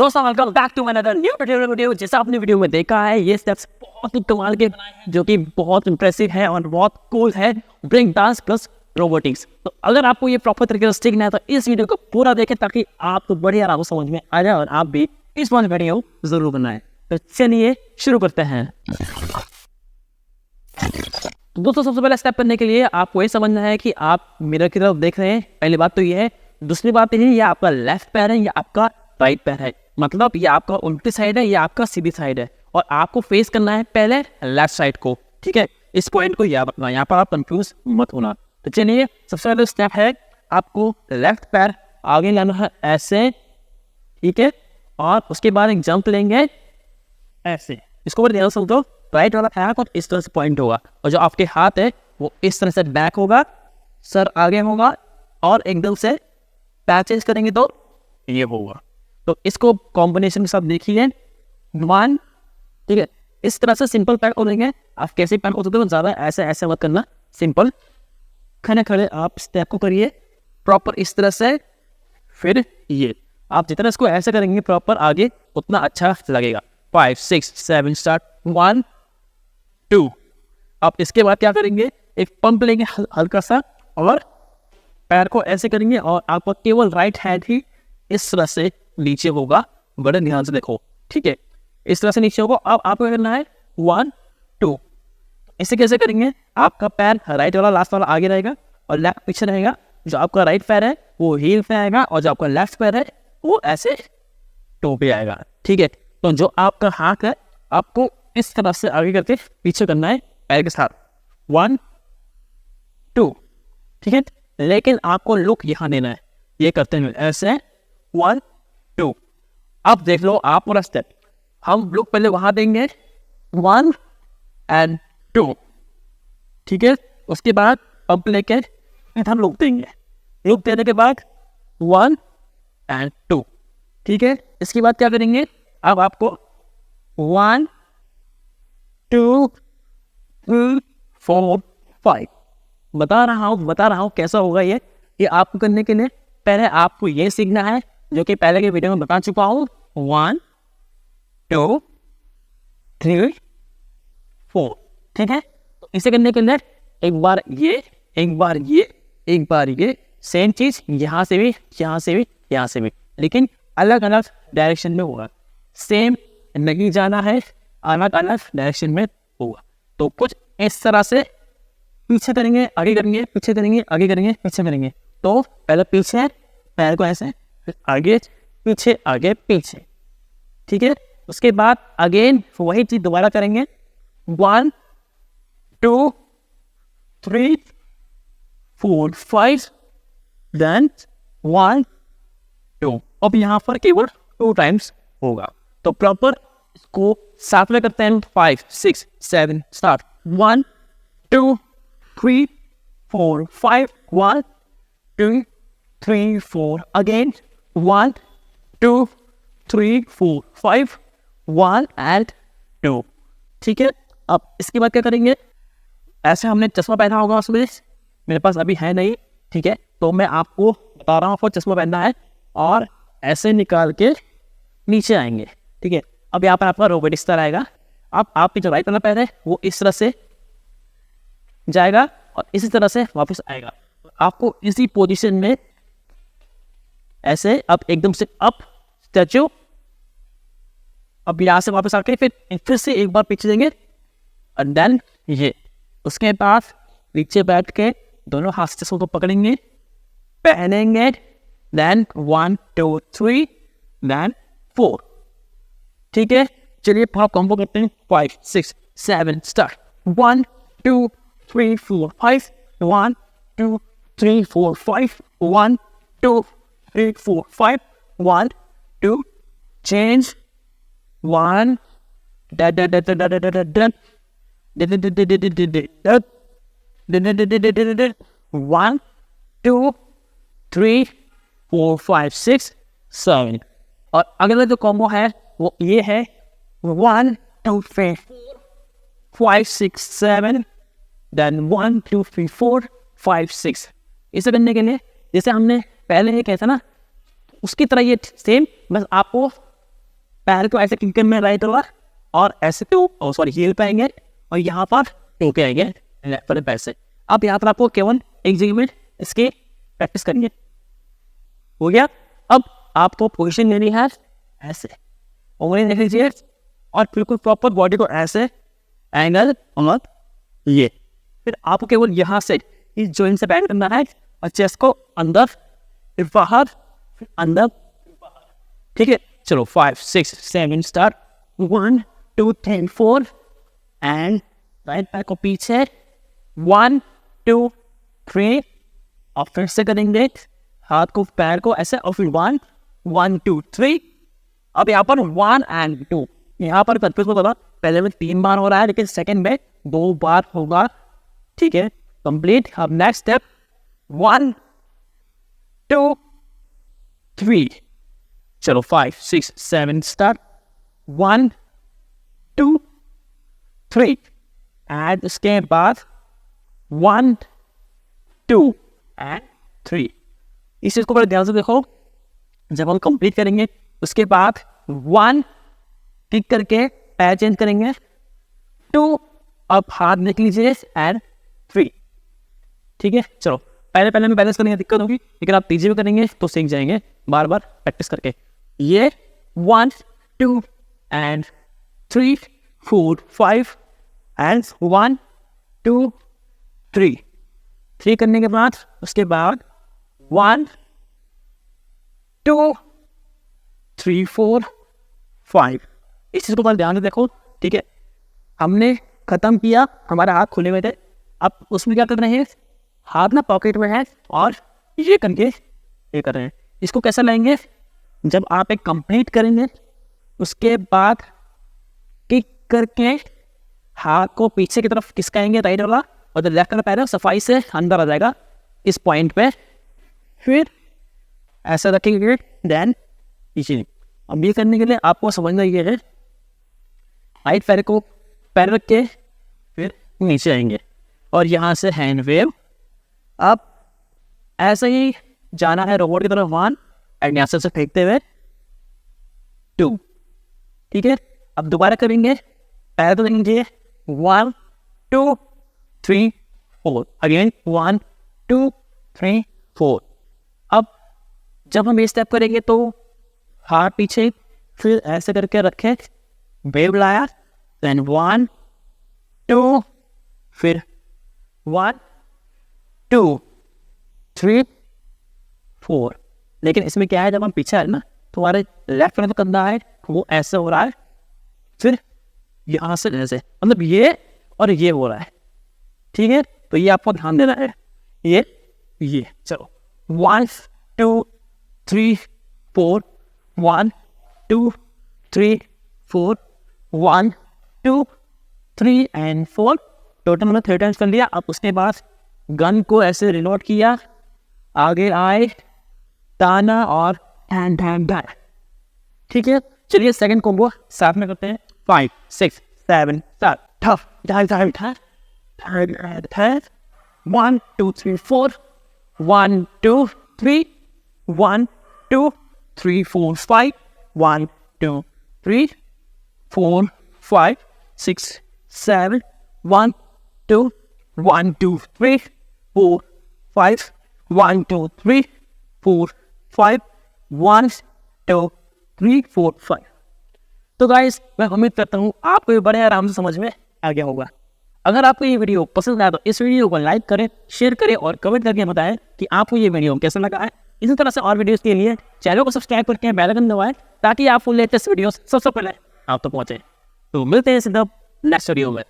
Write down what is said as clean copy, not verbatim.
दोस्तों welcome back to another new video. जैसा आपने वीडियो में देखा है, ये स्टेप्स बहुत ही कमाल के बनाए हैं, जो कि बहुत इंप्रेसिव है और बहुत कूल है। Break dance plus robotics. तो अगर आपको ये प्रॉपर तरीके से सीखना है तो इस वीडियो को पूरा देखें, ताकि आपको बढ़िया आपको समझ में आ जाए और आप भी इस वाले वीडियो जरूर बनाएं। तो चलिए शुरू करते हैं। तो दोस्तों सबसे पहले स्टेप करने के लिए आपको ये समझना है कि आप मिरर की तरफ देख रहे हैं। पहली बात तो ये है। दूसरी बात ये है, ये आपका लेफ्ट पैर है या आपका राइट पैर है। मतलब ये आपका उल्टी साइड है या आपका सीधी साइड है, और आपको फेस करना है पहले लेफ्ट साइड को। ठीक है, इस पॉइंट को याद रखना, यहाँ पर आप कंफ्यूज मत होना। तो चलिए सबसे पहले स्टेप है, आपको लेफ्ट पैर आगे लाना है ऐसे, ठीक है, और उसके बाद एक जंप लेंगे ऐसे। इसको ध्यान से समझो, राइट वाला पैर और इस तरह से पॉइंट होगा, और जो आपके हाथ है वो इस तरह से बैक होगा, सर आगे होगा, और एकदम से पैर चेंज करेंगे तो ये होगा। तो इसको कॉम्बिनेशन के साथ देखिए, 1, ठीक है। इस तरह से सिंपल पैर करेंगे। आप कैसे पैर को सकते हो, ज़्यादा ऐसे ऐसे मत करना, सिंपल खड़े खड़े आप स्टेप को करिए प्रॉपर इस तरह से। फिर ये आप जितना इसको ऐसे करेंगे प्रॉपर आगे, उतना अच्छा लगेगा। 5, 6, 7 स्टार्ट। 1, 2। आप इसके बाद क्या करेंगे, एक पंप लेंगे हल्का सा, और पैर को ऐसे करेंगे, और आपको केवल राइट हैंड ही इस तरह से नीचे होगा। बड़े ध्यान से देखो, ठीक है, इस तरह से नीचे होगा। अब आपको करना है 1, 2। इसे कैसे करेंगे, आपका पैर राइट वाला लास्ट वाला आगे रहेगा और लेफ्ट पीछे रहेगा। जो आपका राइट पैर है वो हील पे आएगा, और जो आपका लेफ्ट पैर है वो ऐसे टो पे आएगा। ठीक है, तो जो आपका हाथ है आपको इस तरह से आगे करके पीछे करना है पैर के साथ। 1, 2, ठीक है। लेकिन आपको लुक यहाँ देना है, ये करते हैं ऐसे। 1, 2। अब देख लो आप पूरा स्टेप। हम लुक पहले वहां देंगे 1 and 2, ठीक है। उसके बाद पंप लेके हम लुक देंगे। लुक देने के बाद 1 and 2, ठीक है। इसके बाद क्या करेंगे, अब आपको 1, 2, 3, 4, 5 बता रहा हूँ कैसा होगा ये आपको करने के लिए पहले आपको ये सीखना है, जो कि पहले के वीडियो में बता चुका हूँ। 1, 2, 3, 4, ठीक है। तो इसे करने के लिए एक बार ये, एक बार ये, एक बार ये, सेम चीज यहाँ से भी, यहाँ से भी, यहाँ से भी, लेकिन अलग अलग डायरेक्शन में होगा। सेम नहीं जाना है, अलग अलग डायरेक्शन में होगा। तो कुछ इस तरह से पीछे करेंगे, आगे करेंगे, पीछे करेंगे, आगे करेंगे, पीछे करेंगे। तो पहले पीछे पैर को ऐसे, फिर आगे पीछे, आगे पीछे, ठीक है। उसके बाद अगेन वही चीज दोबारा करेंगे। 1, 2, 3, 4, 5, देन 1, 2। अब यहाँ पर केवल 2 टाइम्स होगा। तो प्रॉपर इसको साथ में करते हैं। 5, 6, 7 स्टार्ट। 1, 2, 3, 4, 5, 1, 2, 3, 4 again, 1, 2, 3, 4, 5, 1 and 2, ठीक है। अब इसके बाद क्या करेंगे, ऐसे हमने चश्मा पहना होगा उसमें, मेरे पास अभी है नहीं, ठीक है। तो मैं आपको बता रहा हूँ, आपको चश्मा पहनना है और ऐसे निकाल के नीचे आएंगे, ठीक है। अब यहाँ पर आपका रोबोट इस तरह आएगा। अब आपके जो राइट वाला पैर है वो इस तरह से जाएगा और इसी तरह से वापस आएगा। आपको इसी पोजीशन में ऐसे, अब एकदम से अप स्टैचू, अब यहाँ से वापस आके फिर से एक बार पीछे देंगे, और देन ये। उसके बाद नीचे बैठ के दोनों हाथ से उसको पकड़ेंगे, पहनेंगे, देन 1, 2, 3, देन 4, ठीक है। चलिए पूरा कॉम्बो करते हैं। 5, 6, 7 स्टार्ट। 1, 2, 3, 4, 5, 1, 2, 3, 4, 5, 1, 2, 3, 4, 5, 1, 2, change, 1, 1, 2, 3, 4, 5, 6, 7। और अगला जो कॉम्बो है वो ये है। 1, 2, 3, 4, 5, 6, 7, देन 1, 2, 3, 4, 5, 6। इसे करने के लिए जैसे हमने पहले ये कहता ना, उसकी तरह ये सेम, बस आपको पैर को ऐसे किक करना है राइट ओवर, और ऐसे हील पे आएंगे और यहाँ पर टो पे आएंगे लेफ्ट वाले पैर से। अब यहाँ पर आपको केवल एक जगह में इसकी प्रैक्टिस करेंगे। हो गया। अब आपको पोजीशन लेनी है ऐसे, उंगली देख लीजिए और बिल्कुल प्रॉपर बॉडी को ऐसे एंगल और ये, फिर आपको केवल यहाँ से इस जॉइंट से बैंड करना है और चेस्ट को अंदर फिर बाहर, फिर अंदर फिर बाहर। ठीक है, चलो 5 6 7 स्टार्ट। 1 2 3 4 एंड राइट पैर को पीछे 1 2 3 और फिर से करेंगे हाथ को पैर को ऐसे और फिर 1 1 2 3। अब यहाँ पर 1 and 2, यहाँ पर परफेक्ट को बोला पहले में 3 बार हो रहा है लेकिन सेकंड में 2 बार होगा। ठीक है, कंप्लीट। अब नेक्स्ट स्टेप 1 2 3, चलो 5 6 7 स्टार्ट। 1 2 3 एंड इसके बाद 1 2 एंड 3। इस चीज को बड़े ध्यान से देखो। जब हम कंप्लीट करेंगे उसके बाद 1 क्लिक करके पैर चेंज करेंगे, 2 अब हाथ देख लीजिए एंड 3। ठीक है, चलो पहले में बैलेंस करने की दिक्कत होगी लेकिन आप तेजी में करेंगे तो सीख जाएंगे बार बार प्रैक्टिस करके। ये 1 2 एंड 3 4 5 एंड 1 2 3। 3 करने के बाद उसके बाद 1 2 3 4 5। इस चीज को बस ध्यान से देखो। ठीक है, हमने खत्म किया, हमारे हाथ खुले हुए थे। अब उसमें क्या कर रहे हैं, हाथ ना पॉकेट में है और ये करके ये कर रहे हैं। इसको कैसे लाएंगे, जब आप एक कंप्लीट करेंगे उसके बाद किक करके हाथ को पीछे की तरफ खिसकाएंगे राइट वाला, और जो लेफ्ट वाला पैर है सफाई से अंदर आ जाएगा इस पॉइंट पे। फिर ऐसा रखेंगे देन पीछे। अब ये करने के लिए आपको समझना ये है, राइट पैर को पैर रख के फिर नीचे आएंगे और यहाँ से हैंड वेव। अब ऐसे ही जाना है रोबोट की तरफ 1 एंड यहाँ से फेंकते हुए 2। ठीक है, अब दोबारा करेंगे, पैर तो देंगे 1 2 3 4 अगेन 1 2 3 4। अब जब हम ये स्टेप करेंगे तो हाथ पीछे फिर ऐसे करके रखे, वेव लाया, देन 1 2 फिर 1 2 3 4। लेकिन इसमें क्या है, जब हम पीछे आए ना तो हमारे लेफ्ट में तो कंधा है वो ऐसे हो रहा है, फिर यहाँ से ऐसे, मतलब ये और ये हो रहा है। ठीक है, तो ये आपको ध्यान देना है। ये चलो 1 2 3 4 1 2 3 4 1 2 3 एंड 4। टोटल हमने 3 टाइम्स कर लिया। अब उसके बाद गन को ऐसे रिलोड किया, आगे आए, ताना और टैन टैन टैन। ठीक है, चलिए सेकंड कॉम्बो साथ में करते हैं। 5 6 7 7 टफ डाई डाई टफ 1 2 3 4 1 2 3 1 2 3 4 5 1 2 3 4 5 6 7 1 2 1 2 3 4 5 1 2 3 4 5 1 2 3 4 5। तो गाइस मैं उम्मीद करता हूँ आपको ये बड़े आराम से समझ में आ गया होगा। अगर आपको ये वीडियो पसंद आया तो इस वीडियो को लाइक करें, शेयर करें और कमेंट करके बताएं कि आपको ये वीडियो कैसा लगा है। इसी तरह से और वीडियोस के लिए चैनल को सब्सक्राइब करके बेल आइकन दबाएं ताकि आपको लेटेस्ट वीडियोस सबसे पहले आप तक पहुंचे। तो मिलते हैं सीधा नेक्स्ट वीडियो में।